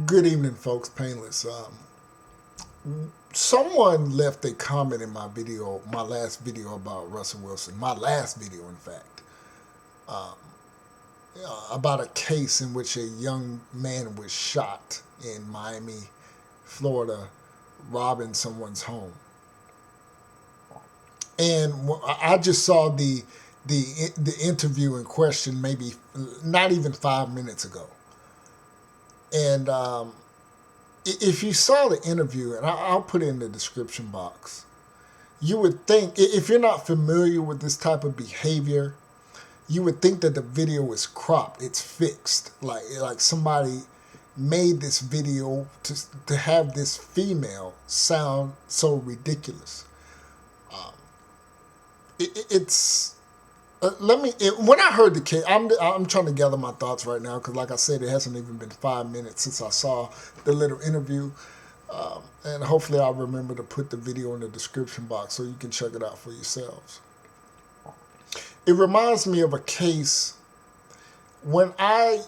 Good evening, folks. Painless. Someone left a comment in my video, my last video about Russell Wilson. My last video, in fact, about a case in which a young man was shot in Miami, Florida, robbing someone's home. And I just saw the interview in question, maybe not even 5 minutes ago. And if you saw the interview, and I'll put it in the description box, you would think, if you're not familiar with this type of behavior, you would think that the video is cropped, it's fixed, like somebody made this video to have this female sound so ridiculous. It's let me. When I heard the case, I'm trying to gather my thoughts right now because, like I said, it hasn't even been 5 minutes since I saw the little interview, and hopefully I'll remember to put the video in the description box so you can check it out for yourselves. It reminds me of a case when I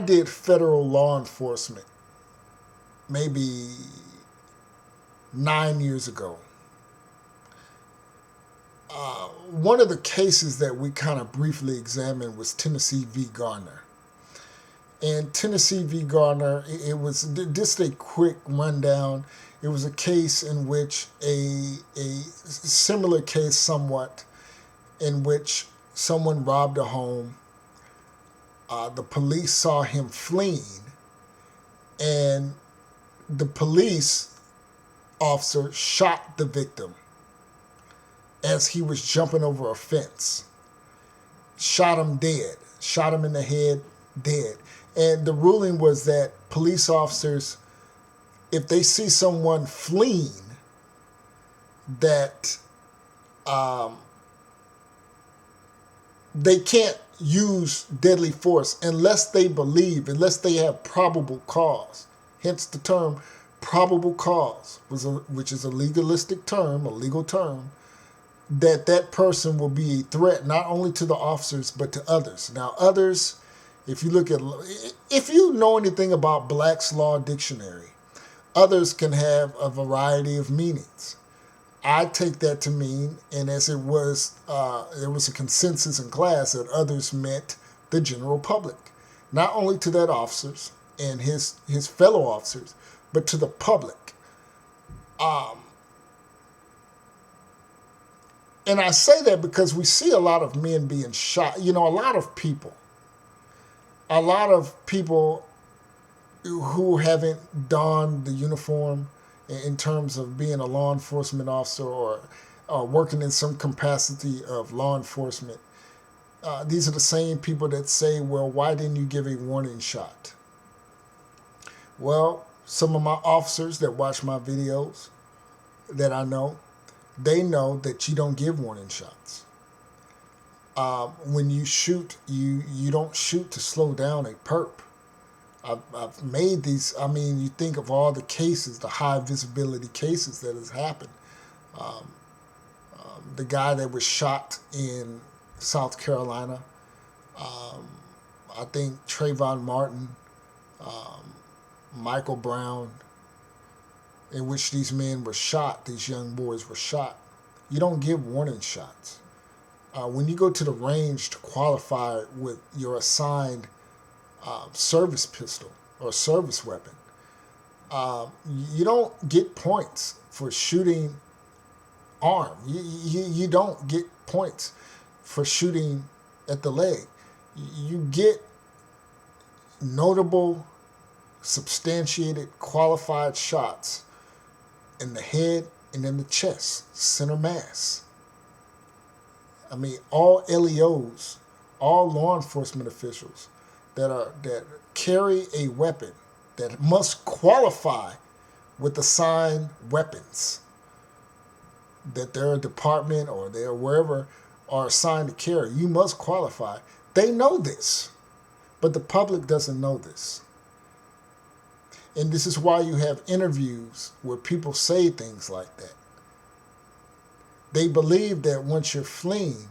did federal law enforcement, maybe 9 years ago. One of the cases that we kind of briefly examined was Tennessee v. Garner. And Tennessee v. Garner, it was just a quick rundown. It was a case in which a similar case somewhat, in which someone robbed a home. The police saw him fleeing, and the police officer shot the victim as he was jumping over a fence. Shot him dead. Shot him in the head, dead. And the ruling was that police officers, if they see someone fleeing, that they can't use deadly force unless they have probable cause. Hence the term probable cause, which is a legalistic term, a legal term, that person will be a threat not only to the officers but to others. Now, others, if you know anything about Black's Law Dictionary, others can have a variety of meanings. I take that to mean, and as it was, there was a consensus in class that others meant the general public, not only to that officers and his fellow officers, but to the public. And I say that because we see a lot of men being shot. You know, a lot of people who haven't donned the uniform in terms of being a law enforcement officer or working in some capacity of law enforcement. These are the same people that say, well, why didn't you give a warning shot? Well, some of my officers that watch my videos that I know, they know that you don't give warning shots. When you shoot, you don't shoot to slow down a perp. I've made these. I mean, you think of all the cases, the high visibility cases that has happened. The guy that was shot in South Carolina. I think Trayvon Martin, Michael Brown, in which these men were shot, these young boys were shot. You don't give warning shots. When you go to the range to qualify with your assigned service pistol or service weapon, you don't get points for shooting arm. You don't get points for shooting at the leg. You get notable, substantiated, qualified shots in the head and in the chest, center mass. I mean, all LEOs, all law enforcement officials that carry a weapon that must qualify with assigned weapons that their department or their wherever are assigned to carry, you must qualify. They know this, but the public doesn't know this. And this is why you have interviews where people say things like that. They believe that once you're fleeing,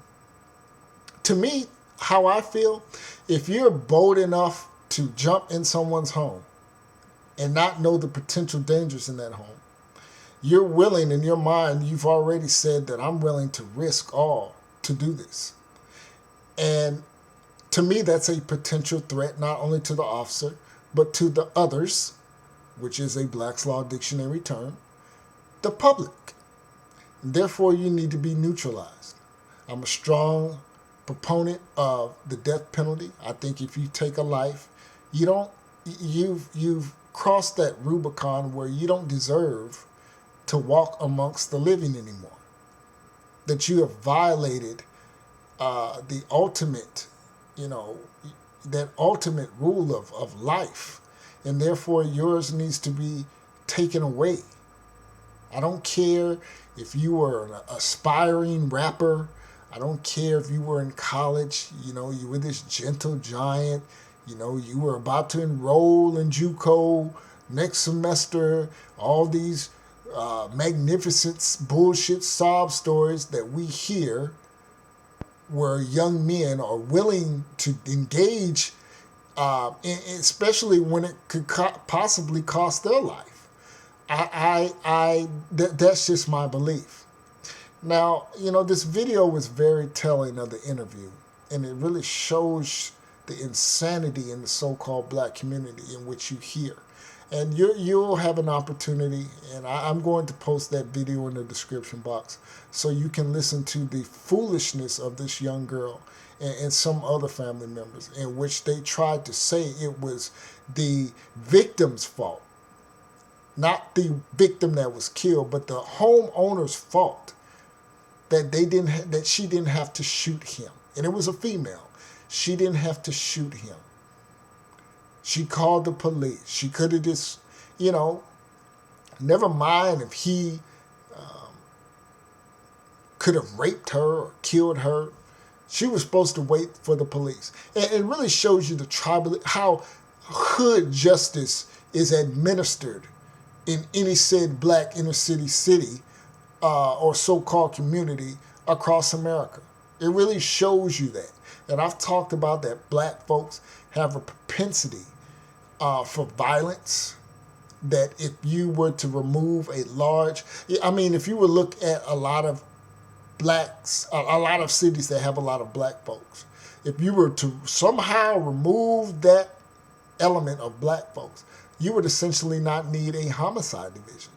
to me, how I feel, if you're bold enough to jump in someone's home and not know the potential dangers in that home, you're willing, in your mind, you've already said that I'm willing to risk all to do this. And to me, that's a potential threat not only to the officer, but to the others, which is a Black's Law Dictionary term, the public. Therefore, you need to be neutralized. I'm a strong proponent of the death penalty. I think if you take a life, you've crossed that Rubicon where you don't deserve to walk amongst the living anymore. That you have violated the ultimate, that ultimate rule of life. And therefore yours needs to be taken away. I don't care if you were an aspiring rapper. I don't care if you were in college, you were this gentle giant, you were about to enroll in JUCO next semester, all these magnificent bullshit sob stories that we hear where young men are willing to engage, especially when it could possibly cost their life. That's just my belief. Now, this video was very telling of the interview, and it really shows the insanity in the so-called black community in which you hear. And you'll have an opportunity, and I'm going to post that video in the description box so you can listen to the foolishness of this young girl and some other family members, in which they tried to say it was the victim's fault. Not the victim that was killed, but the homeowner's fault that she didn't have to shoot him. And it was a female. She didn't have to shoot him. She called the police. She could have just, never mind if he could have raped her or killed her. She was supposed to wait for the police. And it really shows you how hood justice is administered in any said black inner city or so-called community across America. It really shows you that. And I've talked about that black folks have a propensity for violence, that if you were to remove if you would look at a lot of cities that have a lot of black folks, if you were to somehow remove that element of black folks, you would essentially not need a homicide division.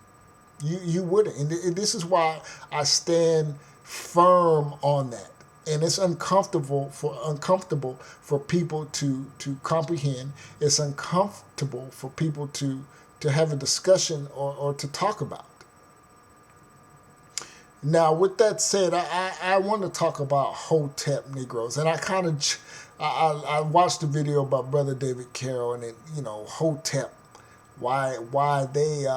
You wouldn't. And this is why I stand firm on that. And it's uncomfortable for people to comprehend. It's uncomfortable for people to have a discussion or to talk about. Now, with that said, I want to talk about Hotep Negroes. And I watched the video about Brother David Carroll and Hotep, why they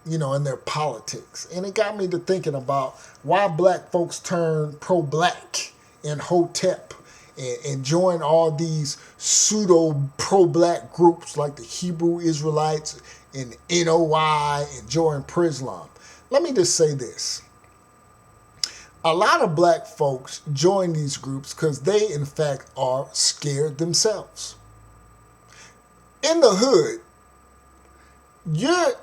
in their politics. And it got me to thinking about why black folks turn pro-black and Hotep and join all these pseudo pro-black groups like the Hebrew Israelites and NOI and join Islam. Let me just say this. A lot of black folks join these groups because they, in fact, are scared themselves. In the hood, you're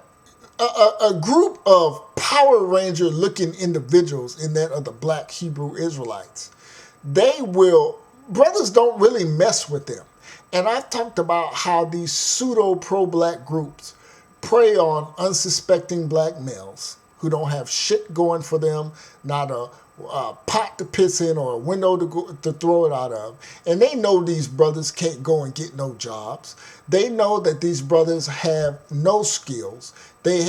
a group of Power Ranger looking individuals in that of the black Hebrew Israelites. Brothers don't really mess with them. And I've talked about how these pseudo pro-black groups prey on unsuspecting black males who don't have shit going for them, not a pot to piss in or a window to throw it out of. And they know these brothers can't go and get no jobs. They know that these brothers have no skills. They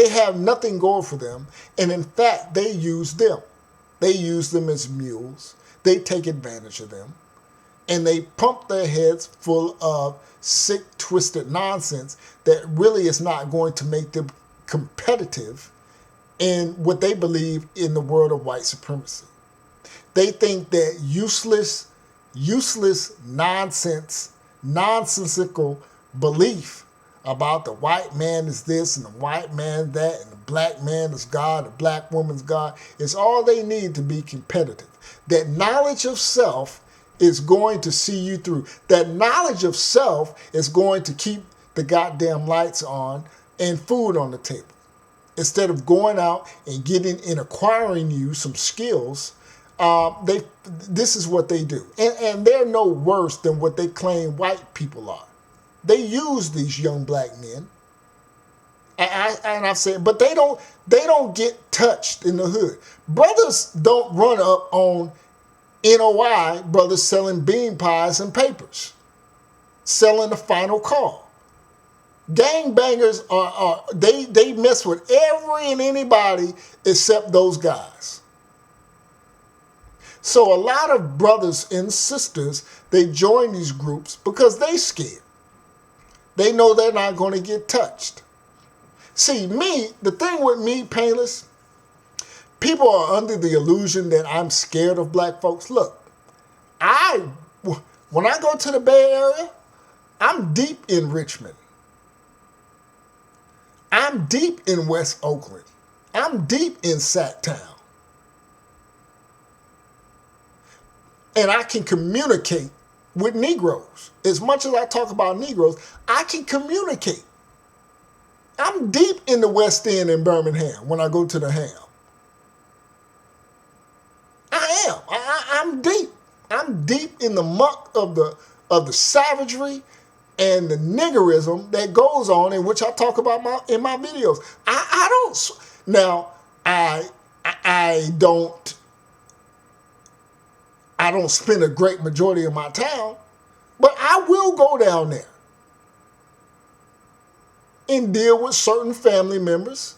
have nothing going for them. And in fact, they use them. They use them as mules. They take advantage of them. And they pump their heads full of sick, twisted nonsense that really is not going to make them competitive in what they believe in the world of white supremacy. They think that useless nonsensical belief about the white man is this and the white man that and the black man is God, the black woman's God, is all they need to be competitive. That knowledge of self is going to see you through. That knowledge of self is going to keep the goddamn lights on and food on the table. Instead of going out and getting and acquiring you some skills, this is what they do. And they're no worse than what they claim white people are. They use these young black men. And I've said, but they don't get touched in the hood. Brothers don't run up on NOI brothers selling bean pies and papers, selling the final call. Gangbangers they mess with every and anybody except those guys. So a lot of brothers and sisters, they join these groups because they scared. They know they're not going to get touched. See, the thing with me, Painless, people are under the illusion that I'm scared of black folks. Look, when I go to the Bay Area, I'm deep in Richmond. I'm deep in West Oakland. I'm deep in Sacktown. And I can communicate with Negroes. As much as I talk about Negroes, I can communicate. I'm deep in the West End in Birmingham when I go to the Ham. I am. I'm deep. I'm deep in the muck of the savagery and the niggerism that goes on, in which I talk about in my videos. I don't spend a great majority of my time, but I will go down there and deal with certain family members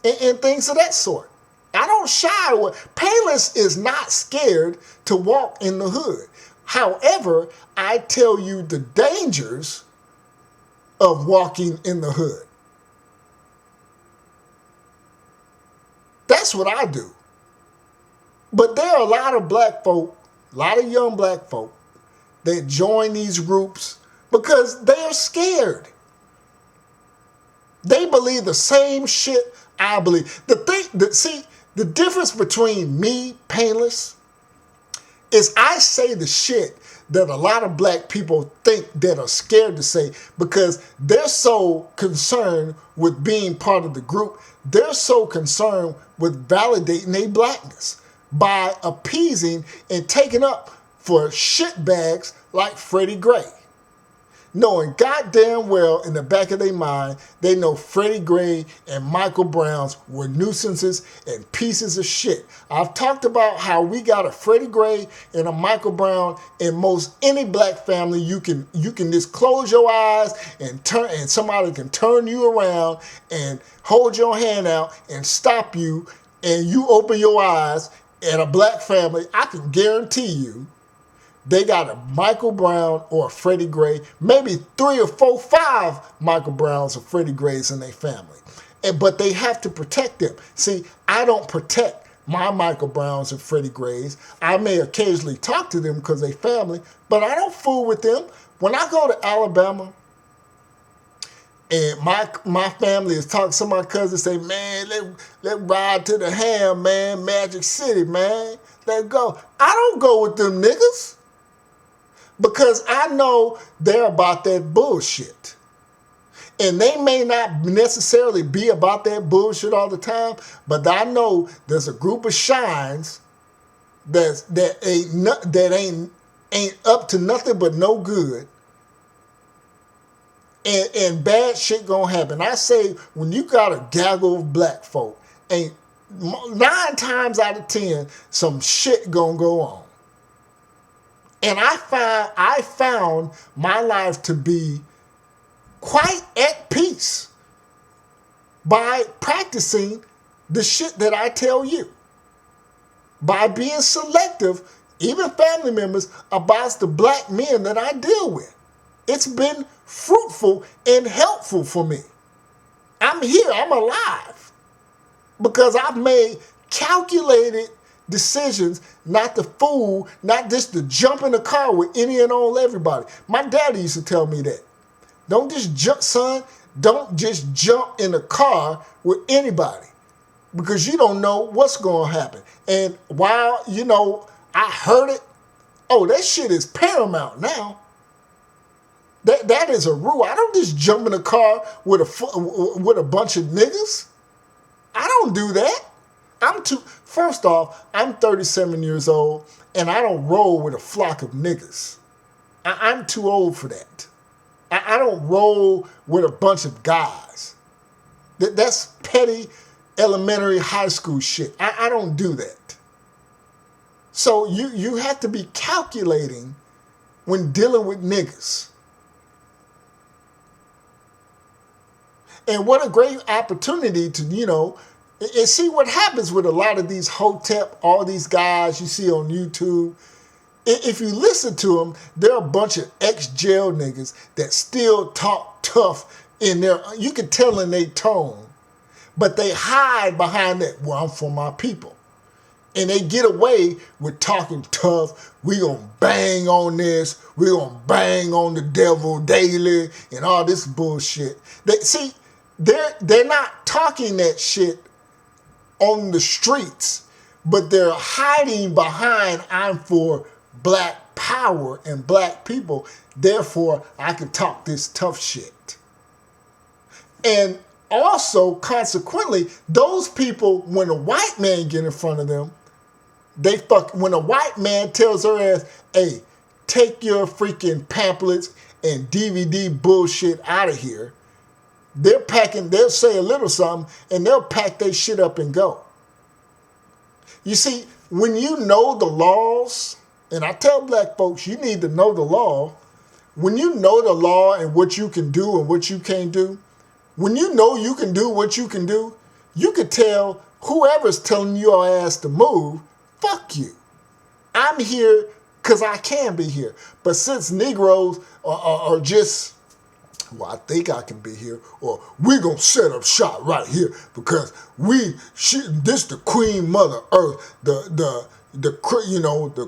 and things of that sort. I don't shy away. Painless is not scared to walk in the hood. However, I tell you the dangers of walking in the hood. That's what I do. But there are a lot of black folk, a lot of young black folk that join these groups because they are scared. They believe the same shit I believe. The difference between me, Painless, is I say the shit that a lot of black people think that are scared to say because they're so concerned with being part of the group. They're so concerned with validating their blackness by appeasing and taking up for shitbags like Freddie Gray. Knowing goddamn well in the back of their mind, they know Freddie Gray and Michael Browns were nuisances and pieces of shit. I've talked about how we got a Freddie Gray and a Michael Brown in most any black family. You can just close your eyes and somebody can turn you around and hold your hand out and stop you, and you open your eyes at a black family. I can guarantee you they got a Michael Brown or a Freddie Gray, maybe 3 or 4, 5 Michael Browns or Freddie Grays in their family. But they have to protect them. See, I don't protect my Michael Browns and Freddie Grays. I may occasionally talk to them because they family, but I don't fool with them. When I go to Alabama and my family is talking, some of my cousins say, man, let ride to the Ham, man, Magic City, man. Let's go. I don't go with them niggas. Because I know they're about that bullshit. And they may not necessarily be about that bullshit all the time, but I know there's a group of shines that ain't up to nothing but no good. And bad shit gonna happen. I say when you got a gaggle of black folk, 9 times out of 10, some shit gonna go on. And I found my life to be quite at peace by practicing the shit that I tell you. By being selective, even family members, about the black men that I deal with. It's been fruitful and helpful for me. I'm here, I'm alive. Because I've made calculated decisions not to fool, not just to jump in the car with any and all everybody. My daddy used to tell me that. Don't just jump, son. Don't just jump in the car with anybody because you don't know what's going to happen. And while, I heard it, Oh, that shit is paramount now. That is a rule. I don't just jump in a car with a bunch of niggas. I don't do that. First off, I'm 37 years old and I don't roll with a flock of niggas. I'm too old for that. I don't roll with a bunch of guys. That's petty elementary high school shit. I don't do that. So you have to be calculating when dealing with niggas. And what a great opportunity to, and see what happens with a lot of these hotep, all these guys you see on YouTube. If you listen to them, they're a bunch of ex-jail niggas that still talk tough in their, you can tell in their tone, but they hide behind that, well, I'm for my people. And they get away with talking tough. We gonna bang on this. We gonna bang on the devil daily and all this bullshit. They're not talking that shit on the streets, but they're hiding behind I'm for black power and black people. Therefore, I can talk this tough shit. And also, consequently, those people, when a white man get in front of them, when a white man tells her ass, hey, take your freaking pamphlets and DVD bullshit out of here, they'll say a little something, and they'll pack their shit up and go. You see, when you know the laws, and I tell black folks, you need to know the law. When you know the law and what you can do and what you can't do, when you know you can do what you can do, you could tell whoever's telling your ass to move, fuck you. I'm here because I can be here. But since Negroes are just, well, I think I can be here, or we're going to set up shop right here because this the Queen Mother Earth, the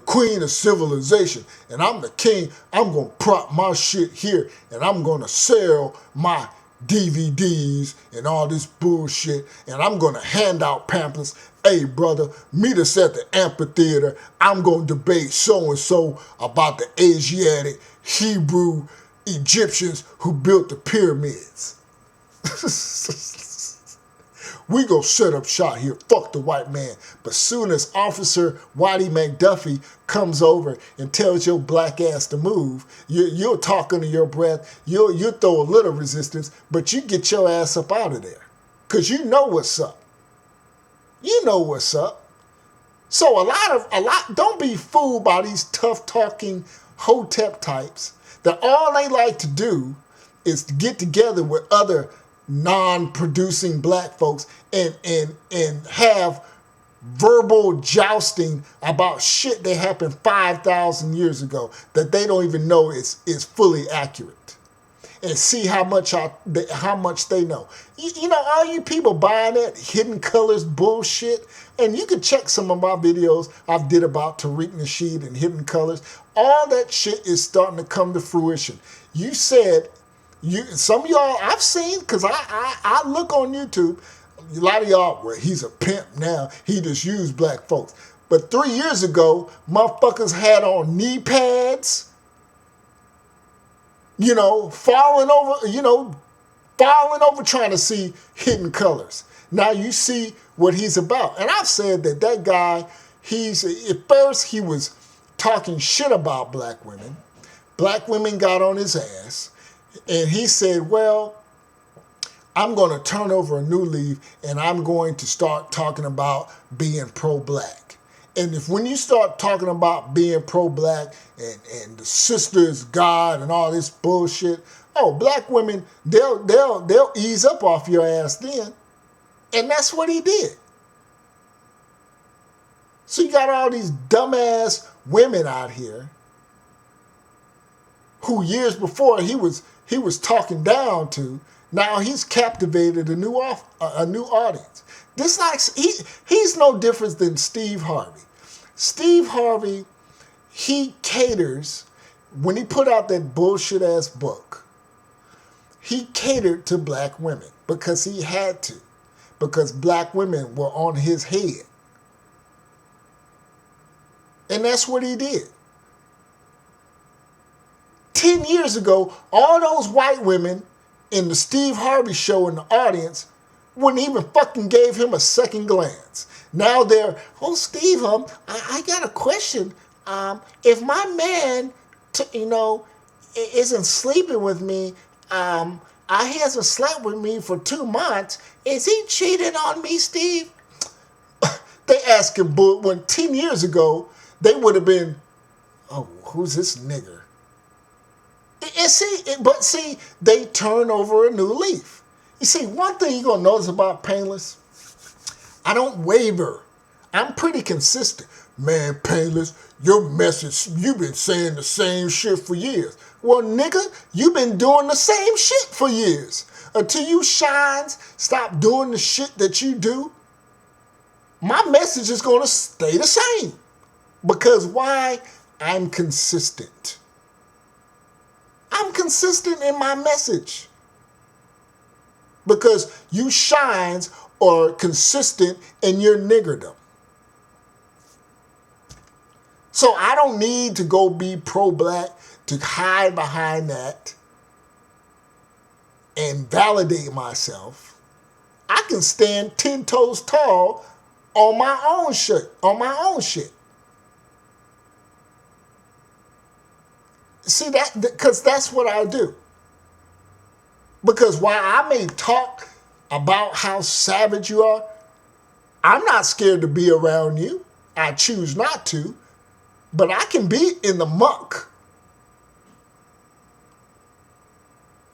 queen of civilization, and I'm the king. I'm going to prop my shit here, and I'm going to sell my DVDs and all this bullshit, and I'm going to hand out pamphlets. Hey, brother, meet us at the amphitheater. I'm going to debate so-and-so about the Asiatic, Hebrew, Egyptians who built the pyramids. We go set up shop here. Fuck the white man. But soon as Officer Whitey McDuffie comes over and tells your black ass to move, you'll talk under your breath. You'll throw a little resistance, but you get your ass up out of there. Because you know what's up. You know what's up. So a lot, don't be fooled by these tough talking hotep types that all they like to do is to get together with other non-producing black folks and have verbal jousting about shit that happened 5,000 years ago that they don't even know is fully accurate, and see how much they know. All you people buying that hidden colors bullshit, and you can check some of my videos I did about Tariq Nasheed and hidden colors. All that shit is starting to come to fruition. You said, some of y'all I've seen, because I look on YouTube, a lot of y'all, well, he's a pimp now. He just used black folks. But 3 years ago, motherfuckers had on knee pads, falling over trying to see hidden colors. Now you see what he's about. And I've said that guy, at first he was talking shit about black women. Black women got on his ass. And he said, well, I'm going to turn over a new leaf and I'm going to start talking about being pro-black. And when you start talking about being pro-black and the sister is God and all this bullshit, black women, they'll ease up off your ass then. And that's what he did. So you got all these dumbass women out here who years before he was talking down to. Now he's captivated a new audience. He's no different than Steve Harvey. Steve Harvey, he caters, when he put out that bullshit ass book, he catered to black women because he had to, because black women were on his head. And that's what he did. 10 years ago, all those white women in the Steve Harvey show in the audience wouldn't even fucking gave him a second glance. Now they're, oh, Steve, I got a question. If my man, isn't sleeping with me, he hasn't slept with me for 2 months, is he cheating on me, Steve? They asking, but when 10 years ago, they would have been, oh, who's this nigger? But see, they turn over a new leaf. You see, one thing you're going to notice about Painless, I don't waver. I'm pretty consistent. Man, Painless, your message, you've been saying the same shit for years. Well, nigga, you've been doing the same shit for years. Until you shines, stop doing the shit that you do, my message is going to stay the same. Because why? I'm consistent. I'm consistent in my message. Because you shines are consistent in your niggerdom. So I don't need to go be pro-black to hide behind that and validate myself. I can stand 10 toes tall on my own shit. See that? Because that's what I do. Because while I may talk about how savage you are, I'm not scared to be around you. I choose not to, but I can be in the muck.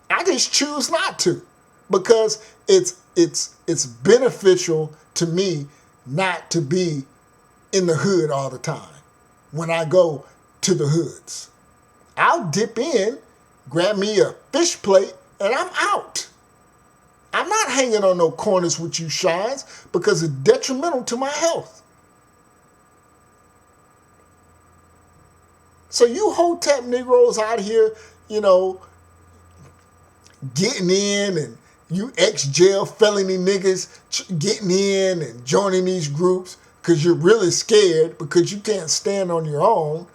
I just choose not to because it's beneficial to me not to be in the hood all the time. When I go to the hoods, I'll dip in, grab me a fish plate, and I'm out. I'm not hanging on no corners with you shines because it's detrimental to my health. So you Hotep Negroes out here, getting in, and you ex-jail felony niggas getting in and joining these groups because you're really scared because you can't stand on your own,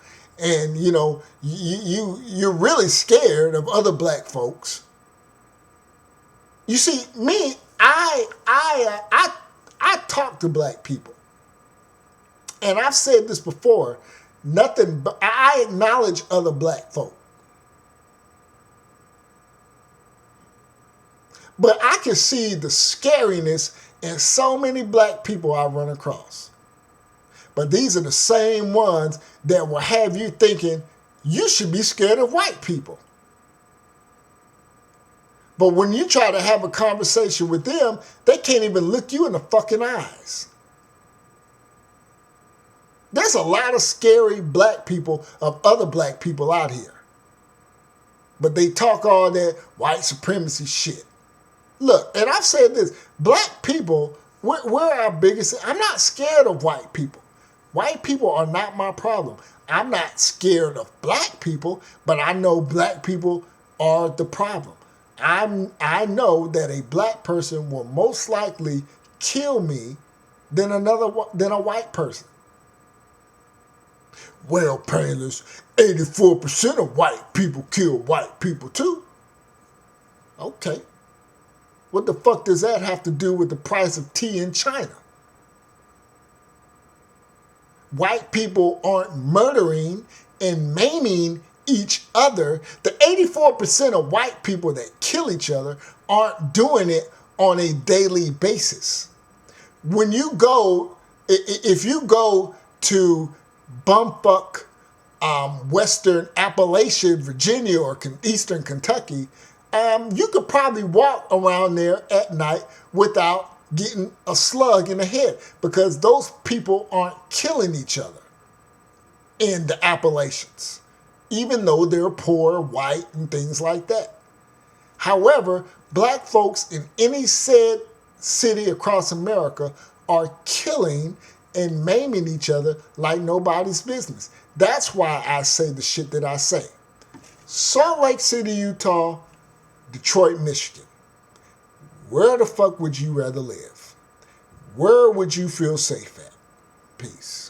and you're really scared of other black folks. You see, me, I talk to black people, and I've said this before. Nothing, but I acknowledge other black folk. But I can see the scariness in so many black people I run across. But these are the same ones that will have you thinking you should be scared of white people. But when you try to have a conversation with them, they can't even look you in the fucking eyes. There's a lot of scary black people of other black people out here. But they talk all that white supremacy shit. Look, and I've said this, black people, we're our biggest, I'm not scared of white people. White people are not my problem. I'm not scared of black people, but I know black people are the problem. I know that a black person will most likely kill me than a white person. Well, Painless, 84% of white people kill white people too. Okay. What the fuck does that have to do with the price of tea in China? White people aren't murdering and maiming each other. The 84% of white people that kill each other aren't doing it on a daily basis. When you go, if you go to bumfuck Western Appalachia, Virginia, or Eastern Kentucky, you could probably walk around there at night without getting a slug in the head because those people aren't killing each other in the Appalachians, even though they're poor, white, and things like that. However, black folks in any said city across America are killing and maiming each other like nobody's business. That's why I say the shit that I say. Salt Lake City, Utah, Detroit, Michigan. Where the fuck would you rather live? Where would you feel safe at? Peace.